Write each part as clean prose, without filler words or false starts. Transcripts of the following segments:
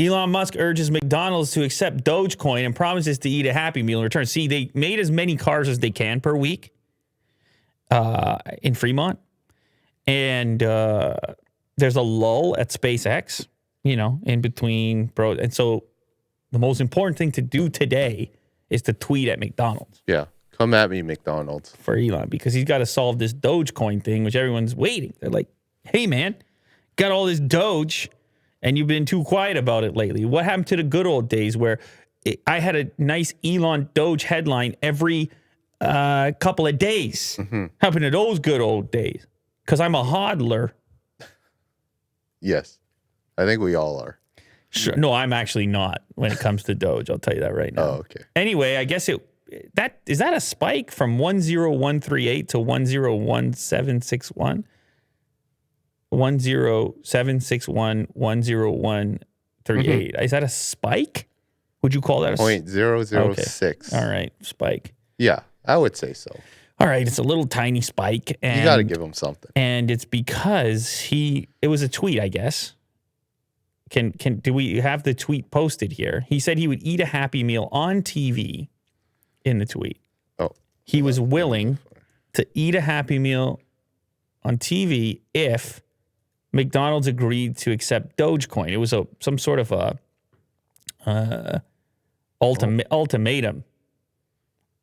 Elon Musk urges McDonald's to accept Dogecoin and promises to eat a Happy Meal in return. See, they made as many cars as they can per week in Fremont. And there's a lull at SpaceX, in between, bro. And so the most important thing to do today is to tweet at McDonald's. Yeah. Come at me, McDonald's. For Elon, because he's got to solve this Dogecoin thing, which everyone's waiting. They're like, hey, man, got all this Doge, and you've been too quiet about it lately. What happened to the good old days where I had a nice Elon Doge headline every couple of days? Mm-hmm. Happened to those good old days? Because I'm a hodler. Yes. I think we all are. Sure. No, I'm actually not when it comes to Doge. I'll tell you that right now. Oh, okay. Anyway, I guess is that a spike from 10138 to 101761? 10761 10138. Is that a spike? Wowould you call that a 0.006? Okay. All right, spike. Yeah, I would say so. All right, it's a little tiny spike, and you got to give him something. And it's because it was a tweet, I guess. Do we have the tweet posted here? He said he would eat a Happy Meal on TV in the tweet. Oh. He was willing to eat a Happy Meal on TV if McDonald's agreed to accept Dogecoin. It was some sort of a ultimatum.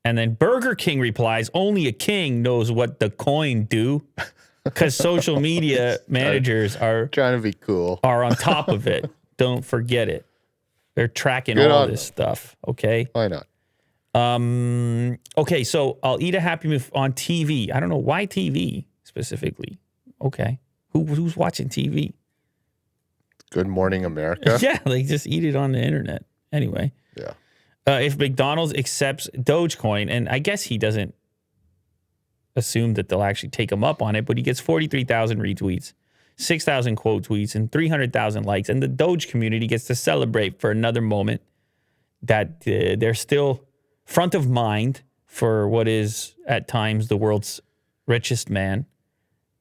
And then Burger King replies, only a king knows what the coin do. Because social media managers are trying to be cool, are on top of it. Don't forget it. They're tracking all this stuff. Okay. Why not? Okay. So I'll eat a Happy Meal on TV. I don't know why TV specifically. Okay. Who's watching TV? Good Morning America. Yeah. They just eat it on the internet. Anyway. Yeah. If McDonald's accepts Dogecoin, and I guess he doesn't assume that they'll actually take him up on it, but he gets 43,000 retweets, 6,000 quote tweets, and 300,000 likes. And the Doge community gets to celebrate for another moment that they're still front of mind for what is at times the world's richest man.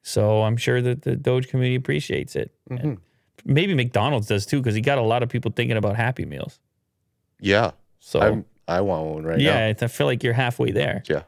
So I'm sure that the Doge community appreciates it. Mm-hmm. Maybe McDonald's does too, because he got a lot of people thinking about Happy Meals. Yeah. So I want one right now. Yeah, I feel like you're halfway there. Yeah.